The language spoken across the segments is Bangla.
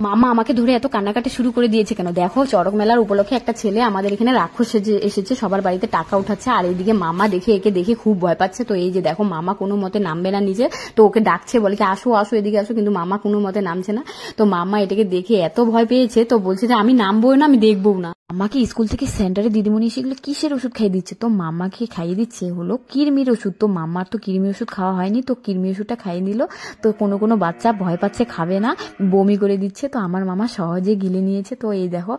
মামা আমাকে ধরে এত কান্নাকাটি শুরু করে দিয়েছে কেন? দেখো, চড়ক মেলার উপলক্ষে একটা ছেলে আমাদের এখানে রাক্ষস এসেছে, সবার বাড়িতে টাকা উঠাচ্ছে, আর এইদিকে মামা একে দেখে খুব ভয় পাচ্ছে। তো এই যে দেখো, মামা কোনো মতে নামবে না নিচে, তো ওকে ডাকছে, বলে কি আসো আসো এদিকে আসো, কিন্তু মামা কোনো মতে নামছে না। তো মামা এটাকে দেখে এত ভয় পেয়েছে, তো বলছে যে আমি নামবো না, আমি দেখবো না। মামাকে স্কুল থেকে সেন্টারে দিদিমণি সেগুলো কিসের ওষুধ খাইয়ে দিচ্ছে? তো মামাকে খাইয়ে দিচ্ছে হলো কিরমির ওষুধ। তো মামার তো কিরমি ওষুধ খাওয়া হয়নি, তো কিরমি ওষুধটা খাইয়ে দিল। তো কোনো বাচ্চা ভয় পাচ্ছে, খাবে না, বমি করে দিচ্ছে। তো আমার মামা সহজে গিলে নিয়েছে। তো এই দেখো,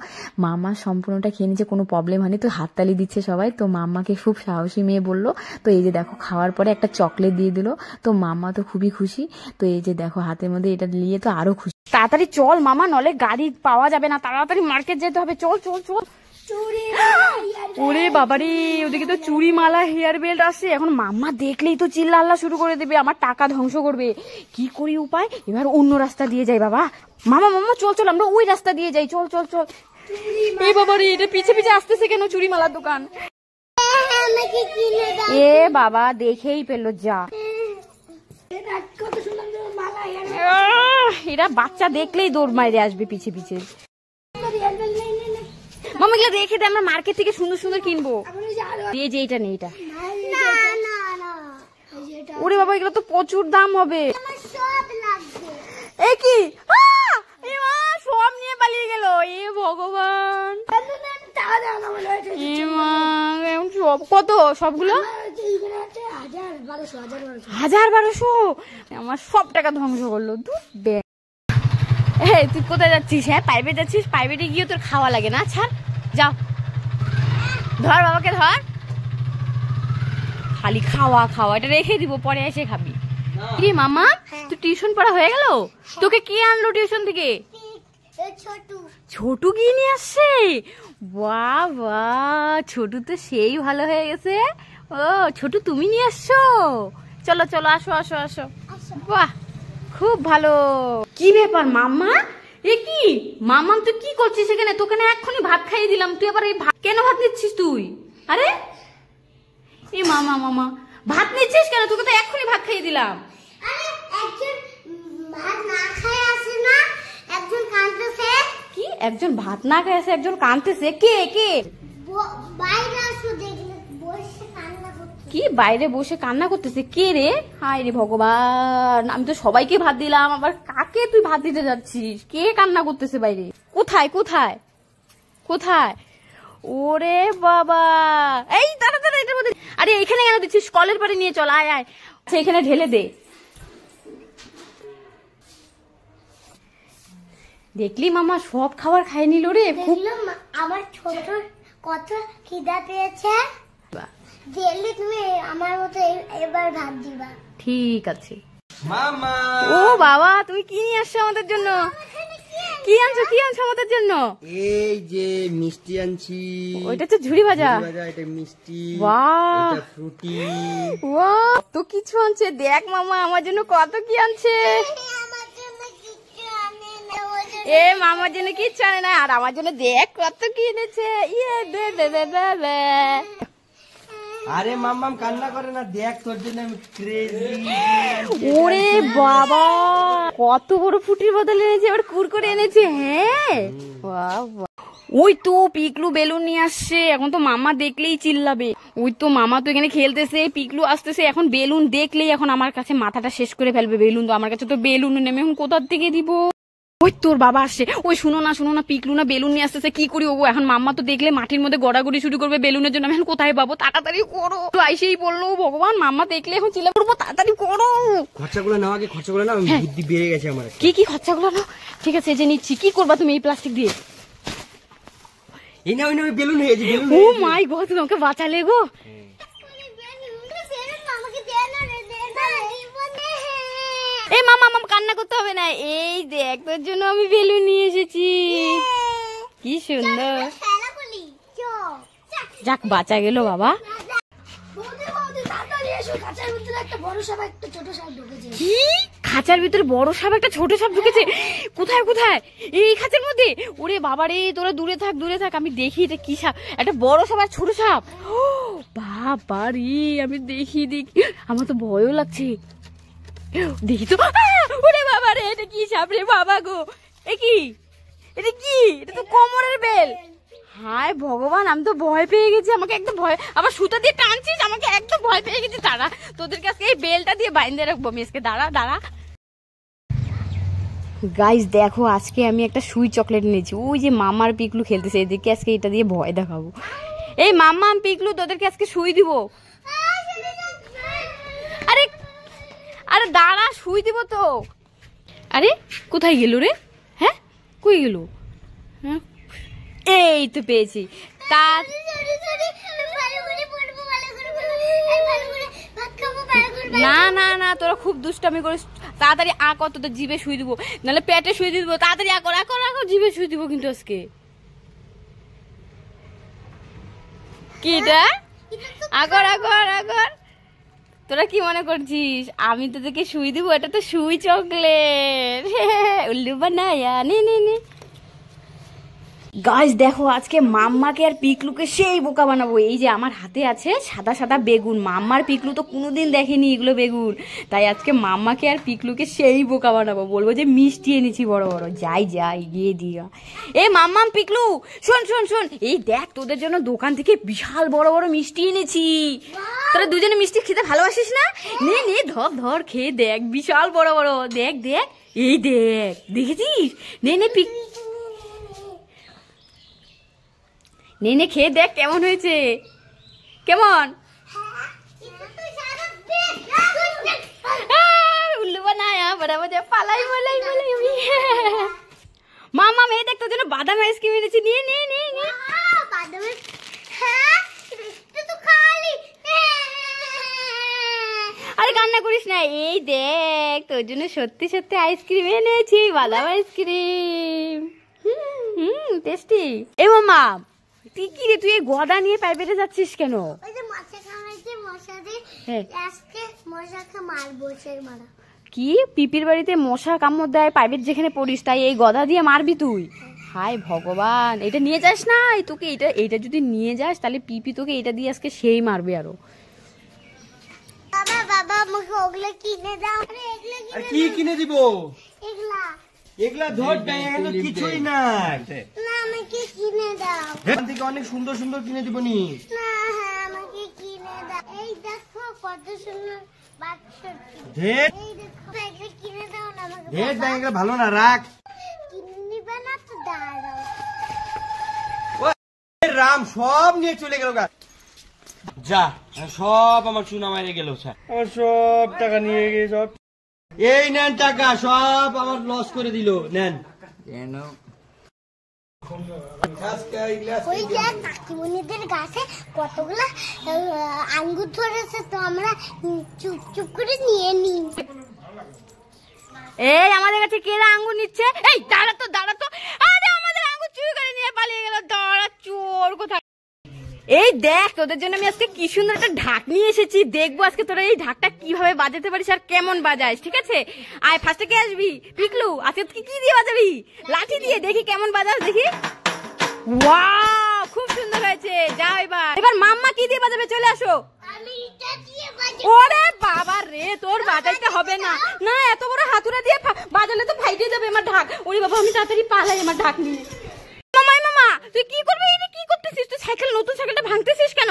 মামা সম্পূর্ণটা খেয়ে নিয়েছে, কোনো প্রবলেম হয়নি। তো হাততালি দিচ্ছে সবাই। তো মামাকে খুব সাহসী মেয়ে বললো। তো এই যে দেখো, খাওয়ার পরে একটা চকলেট দিয়ে দিল। তো মামা তো খুবই খুশি। তো এই যে দেখো, হাতের মধ্যে এটা নিয়ে তো আরো খুশি। তাড়াতাড়ি চল মামা, নলে গাড়ি পাওয়া যাবে না, তাড়াতাড়ি মার্কেট যেতে হবে, চল চল চল। ওরে বাবারে, ওদিকে তো চুড়ি মালা হেয়ার বেল্ট আসছে। এখন মাম্মা দেখলেই তো চিল্লা আল্লাহ শুরু করে দেবে, আমার টাকা ধ্বংস করবে। কি করি উপায়? এবার অন্য রাস্তা দিয়ে যাই। বাবা মামা চল চল, আমরা ওই রাস্তা দিয়ে যাই, চল চল চল। এই বাবারে, এটা পিছে পিছে আসতেছে কেন? চুড়ি মালার দোকান। এ বাবা, দেখেই পেলো, যা। এরা বাচ্চা দেখলেই দৌড় মাইরে আসবে পিছে পিছে। মামা এগুলো রেখে দে, আমরা মার্কেট থেকে সুন্দর সুন্দর কিনবো। এই যে এটা নেই, এটা। ওরে বাবা, এগুলো তো প্রচুর দাম হবে। এ কি, সব নিয়ে পালিয়ে গেল। এ ভগবান, সব কত? সবগুলো 1000-1200। আমার সব টাকা ধ্বংস করলো। তুই কোথায় যাচ্ছিস? হ্যাঁ, প্রাইভেট যাচ্ছিস? প্রাইভেটে গিয়ে তোর খাওয়া লাগে না? ছাড়, যাও, ধর বাবাকে ধর। খালি খাওয়া খাওয়া, এটা রেখে দিব, পরে এসে খাবি। কি মামা, তুই টিউশন পড়া হয়ে গেল? তোকে কি আনলো টিউশন থেকে? ছোটু গিয়ে নিয়ে আসছে। বাহ বাহ, ছোটু তো সেই ভালো হয়ে গেছে। ও ছোটু, তুমি নিয়ে আসছো? চলো চলো, আসো আসো আসো। বাহ, খুব ভালো। কি ব্যাপার মাম্মা? এ কি মাম্মা, তুই কি করছিস এখানে? তোকে না এক্ষুনি ভাত খাইয়ে দিলাম, তুই আবার এই কেন ভাত নিচ্ছিস তুই? আরে এ মামা ভাত নিচ্ছিস কেন? তোকে তো এক্ষুনি ভাত খাইয়ে দিলাম। কি একজন ভাত না খায় আছে, একজন কাঁদতেছে? কে কে? কি বাইরে বসে কান্না করতেছে? কে রে? হায় রে ভগবান, আমি তো সবাইকে ভাত দিলাম, আবার কাকে তুই ভাত দিতে যাচ্ছিস? কে কান্না করতেছে বাইরে? কোথায় কোথায় কোথায়? ওরে বাবা, এই দাঁড়া দাঁড়া, এটার মধ্যে। আরে এখানে কেন দিচ্ছিস? কলের পাড়ে নিয়ে চল, আয় আয়, আচ্ছা এখানে ঢেলে দে। দেখলি মামা, সব খাবার খাই নিল রে। আমার ছোট কত খিদা পেয়েছে, তুমি আমার মতো এবার ভাত দিবা। ঠিক আছে মামা। ও বাবা, তুমি কি নিয়ে আসছো আমাদের জন্য? কি আনছো আমাদের জন্য? এই যে মিষ্টি আনছি। ওইটা তো ঝুড়ি ভাজা। এটা মিষ্টি, বাহ, এটা ফ্রুটি। বাহ, কত কিছু আনছে। দেখ মামা, আমার জন্য কত কি আনছে। এ মামার জন্য কিচ্ছু আনে না, আর আমার জন্য দেখ কত কি এনেছে। ইয়ে দে দে দে দে দে। আরে মাম্মাম কান্না করে না, দেখ তোর জন্য আমি ক্রেজি। ওরে বাবা, কত বড় ফুটির বোতল এনেছে, আবার কুরকুরে এনেছে। হ্যাঁ, ওই তো পিকলু বেলুন নিয়ে আসছে। এখন তো মামা দেখলেই চিল্লাবে। ওই তো মামা তো এখানে খেলতেছে, পিকলু আসতেছে। এখন বেলুন দেখলেই এখন আমার কাছে মাথাটা শেষ করে ফেলবে। বেলুন তো আমার কাছে তো বেলুন নেমে, এখন কোথার থেকে দিব? ওই তোর বাবা আসছে। ওই শুনো না, পিকলু না বেলুন নিয়ে আসতেছে। কি করি ও? এখন মাম্মা তো দেখলে মাটির মধ্যে গড়াগড়ি শুরু করবে বেলুনের জন্য। আমি এখন কোথায় পাবো? তাড়াতাড়ি করো। তো আইসেই বললো, ভগবান, মাম্মা দেখলে এখন চিল্লা করবো। তাড়াতাড়ি করো। খরচাগুলো নাও আগে, খরচাগুলো নাও। বুদ্ধি বেড়ে গেছে আমার। কি খরচাগুলো নাও? ঠিক আছে, যে নিচ্ছি। কি করবা তুমি এই প্লাস্টিক দিয়ে? এই নাও বেলুন হয়ে গেছে। ও মাই গড, তুমি আমাকে বাঁচালে গো। এই মামা কান্না করতে হবে না। এই দেখ, তোর জন্য আমি বেলুন নিয়ে এসেছি। কি সুন্দর। যাক, বাঁচা গেল বাবা। কি খাঁচার ভিতরে বড় সাপ একটা ছোট সাপ ঢুকেছে? কোথায় কোথায়? এই খাঁচার মধ্যে? ওরে বাবা রে, তোরা দূরে থাক দূরে থাক, আমি দেখি এটা কি সাপ। একটা বড় সাপ আর ছোট সাপ। বাবা রে, আমি দেখি, আমার তো ভয়ও লাগছে। দেখি তো। ওরে বাবা রে, এটা কি সাপ রে বাবা গো? এ কি, এটা কি? এটা তো কোমরের বেল। হায় ভগবান, আমি তো ভয় পেয়ে গেছি। আমাকে একদম ভয়, আবার সুতা দিয়ে টানছিস, আমাকে একদম ভয় পেয়ে গেছি। দাঁড়া, তোদেরকে আজকে এই বেলটা দিয়ে বাইন্ধে রাখবো আমি আজকে। দাঁড়া দাঁড়া। গাইস দেখো, আজকে আমি একটা সুই চকলেট নিয়েছি। ওই যে মামার পিকলু খেলতেছে, এদিকে আজকে এটা দিয়ে ভয় দেখাবো। এই মাম্মা পিকলু, তোদেরকে আজকে সুই দিব। আরে আরে দাঁড়া, সুই দিব তো। আরে কোথায় গেল রে? হ্যাঁ, কই গেল? হ্যাঁ, এই তো পেয়েছি। তার না না না, তোরা খুব দুষ্টামি করিস। তাড়াতাড়ি আ কর, তোদের জিভে শুই দিব, নাহলে পেটে শুই দিব। তাড়াতাড়ি আ কর, জিভে শুই দিব কিন্তু আজকে। কি এটা? আগর আগর আগর, তোরা কি মনে করছিস আমি তোদেরকে শুই দিব? এটা তো সুই চকলেট। উল্লু বানায়া, নে নে নে। গাইস দেখো, আজকে মাম্মাকে আর পিকলুকে সেই বোকা বানাবো। এই যে আমার হাতে আছে সাদা সাদা বেগুন, মাম্মার পিকলু তো কোনোদিন দেখেনি এগুলো বেগুন। তাই আজকে মাম্মাকে আর পিকলুকে সেই বোকা বানাবো। বলবো যে মিষ্টি এনেছি বড় বড়। যাই যাই গিয়ে দিয়া। এ মাম্মাম পিকলু, শোন শোন শোন, এই দেখ তোদের জন্য দোকান থেকে বিশাল বড় বড় মিষ্টি এনেছি। তোরা দুজনে মিষ্টি খেতে ভালোবাসিস না? নে নে, ধর ধর, খেয়ে দেখ, বিশাল বড় বড়। দেখ দেখ, এই দেখ, দেখেছিস? নে নে পিক, নে নে খেয়ে দেখ কেমন হয়েছে। কেমন? উল্লু বানায়া, বরাবর পালাই বলাই বলাই। মামা মেয়ে দেখ, তোর জন্য বাদাম আইসক্রিম এনেছি। নিয়ে নে নে নে। আরে কান্না করিস না, এই দেখ তোর জন্য সত্যি সত্যি আইসক্রিম এনেছি, বাদাম আইসক্রিম। টেস্টি। এ মামা, তুই কি রে, তুই এই গদা নিয়ে পাইপেটে যাচ্ছিস কেন? কি পিপির বাড়িতে মশা কামড় দেয়, প্রাইভেট যেখানে পড়িস, তাই এই গদা দিয়ে মারবি তুই? হায় ভগবান, এটা নিয়ে যাস না। তোকে এটা যদি নিয়ে যাস তাহলে পিপি তোকে এটা দিয়ে আজকে সেই মারবে আরো। বাবা বাবা, আমাকে ওগুলো কিনে দাও। আর কি কিনে দিব? এগুলা ধর, এখানে কিছুই নাই। না, আমাকে কিনে দাও। এখান থেকে অনেক সুন্দর সুন্দর কিনে দিব নি। না, আমাকে কিনে দাও। এই দেখো কত সুন্দর বাক্স। ঢের এই দেখো, এগুলো কিনে দাও না আমাকে। ঢের ব্যাংকে ভালো না, রাখ। কিনে নিবে না তো, দাঁড়াও। ওই রাম সব নিয়ে চলে গেল গা। যা, সব আমার চুনা মারে গেল। আমার সব টাকা নিয়ে গিয়ে সব, এই নেন টাকা, সব আমার লস করে দিল। নেন। ওই যে কাকিমণিদের গাছে কতগুলা আঙ্গুর ধরেছে, তো আমরা চুপ চুপ করে নিয়ে নিই। এই আমাদের কাছে কেরা আঙ্গুর নিচ্ছে? এই দাঁড়া তো দাঁড়া তো। আরে আমাদের আঙ্গুর চুরি করে নিয়ে পালিয়ে গেল। দাঁড়া, চোর কোথায়? এই দেখ, তোদের জন্য আমি আজকে কি সুন্দর একটা ঢাক নিয়ে এসেছি। দেখবো আজকে তোরা এই ঢাকটা কিভাবে বাজাতে পারিস আর কেমন বাজাইস। ঠিক আছে, আয় ফার্স্টে কে আসবি? পিকলু, আজকে তুই কি দিয়ে বাজাবি? লাঠি দিয়ে, দেখি কেমন বাজাস দেখি। ওয়াও, খুব সুন্দর হয়েছে। যাও এবার মাম্মা কি দিয়ে বাজাবে? চলে আসো। ওরে বাবা রে, তোর বাজাইতে হবে না। না, এত বড় হাতুড়া দিয়ে বাজালে তো ফাইটে যাবে আমার ঢাক। ওরে বাবা, আমি তাড়াতাড়ি পালাই আমার ঢাক নিয়ে। মামা তুই কি করবি? এটা কি করতেছিস তুই? সাইকেল, নতুন সাইকেলটা ভাঙতেছিস কেন?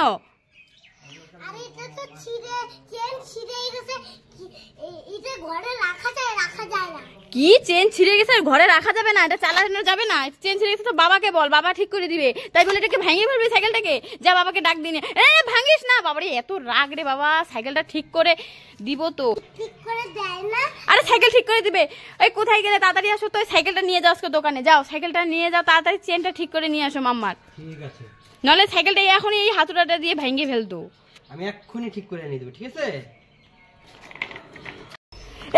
আরে এটা তো ছিঁড়ে, চেন ছিঁড়ে গেছে। এটা ঘরে রাখা যায় না। কি চেন ছিঁড়ে গেছে? ঘরে রাখা যাবে না, এটা চালানো যাবে না। চেন ছিঁড়ে গেছে তো বাবাকে বল, বাবা ঠিক করে দিবে। তাই বলে এটাকে ভেঙে ফেলবি সাইকেলটাকে? যা বাবাকে ডাক দিনে। ভাঙিস না। বাবারে এত রাগ রে বাবা, সাইকেলটা ঠিক করে দিব তো। ঠিক করে দেয় না। আরে সাইকেল ঠিক করে দিবে। এই কোথায় গেলে? তাড়াতাড়ি আসো তো, সাইকেলটা নিয়ে যাও আজকে দোকানে। যাও সাইকেলটা নিয়ে যাও তাড়াতাড়ি, চেনটা ঠিক করে নিয়ে আসো মাম্মার। ঠিক আছে। নাহলে সাইকেলটা এখনই এই হাতুড়াটা দিয়ে ভেঙে ফেলতো। আমি এক্ষুনি ঠিক করে এনে দেবো, ঠিক আছে?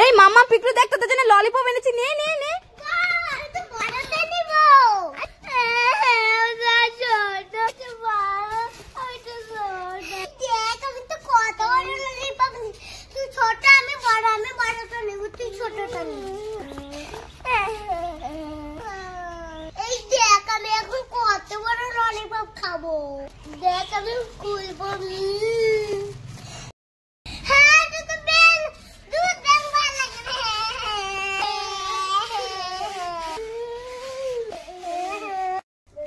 এই মাম্মা পিকলু দেখ, তোদের জন্য ললিপপ এনেছি। নে নে নে। আমি তো বড়টা নিব। আমি তো কত বড় ললিপপ। তুই ছোট, আমি বড়। আমি বড়টা নেব, তুই ছোটটা নিবি। এই দেখ, আমি এখন কত বড় ললিপপ খাবো। দেখ, আমি খুলবো। হ্যাঁ, দুধ ভালো লাগে।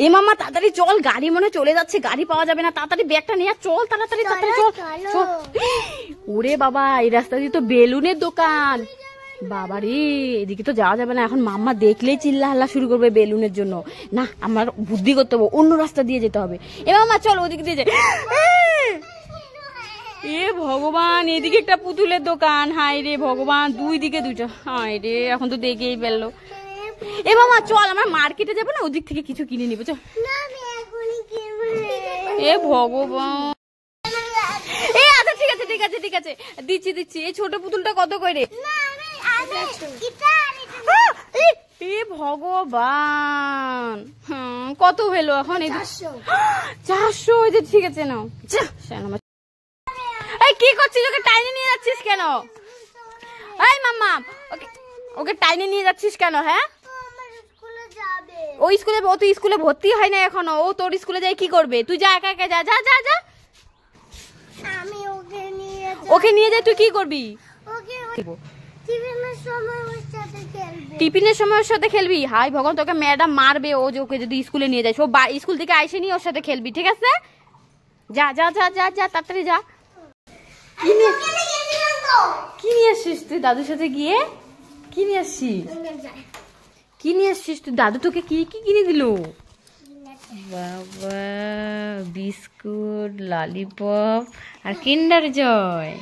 এ মামা তাড়াতাড়ি চল, গাড়ি মনে চলে যাচ্ছে, গাড়ি পাওয়া যাবে না, তাড়াতাড়ি ব্যাগটা নিয়ে চল, তাড়াতাড়ি তাড়াতাড়ি চল চল। ওরে বাবা, এই রাস্তা দিয়ে তো বেলুনের দোকান, বাবা রে এদিকে তো যাওয়া যাবে না, এখন মাম্মা দেখলেই চিল্লা হাল্লা শুরু করবে বেলুনের জন্য। না, আমার বুদ্ধি করতে হবে, অন্য রাস্তা দিয়ে যেতে হবে। এ মামা চল ওদিক দিয়ে যাই। এ ভগবান, এদিকে একটা পুতুলের দোকান, হায় রে ভগবান, দুই দিকে দুইটা, হায় রে এখন তো দেখেই ফেললো। এ মামা চল, আমরা মার্কেটে যাবো না, ওদিক থেকে কিছু কিনে নিবো, চল। এ ভগবান, এ আচ্ছা ঠিক আছে ঠিক আছে ঠিক আছে, দিচ্ছি দিচ্ছি। এই ছোট পুতুলটা কত করে? এ ভগবান, কত হলো এখন? 400। এই যে ঠিক আছে নাও। এই কি করছিস, ওকে টাইনে নিয়ে যাচ্ছিস কেন? এই মাম্মা, ওকে টাইনে নিয়ে যাচ্ছিস কেন? হ্যাঁ, ও স্কুলে, ও তো স্কুলে ভর্তি হয় না এখনো, ও তোর স্কুলে যাই কি করবে? তুই যা, একা একা যা যা যা যা। আমি ওকে নিয়ে যাই, তুই কি করবি? টিফিনের সময় ওর সাথে খেলবি? হাই ভগবান, তোকে ম্যাডাম মারবে ও যে ওকে যদি স্কুলে নিয়ে যায়। সব স্কুল থেকে আইসে নিয়ে ওর সাথে খেলবি, ঠিক আছে? যা যা যা যা যা, তাড়াতাড়ি যা। কি নিয়ে আসছিস তুই দাদুর সাথে গিয়ে? কি নিয়ে আসছিস? কি নিয়ে আসছিস তুই? দাদু তোকে কি কি কিনে দিল? বাবা, বিস্কুট, ললিপপ আর কিন্ডার জয়।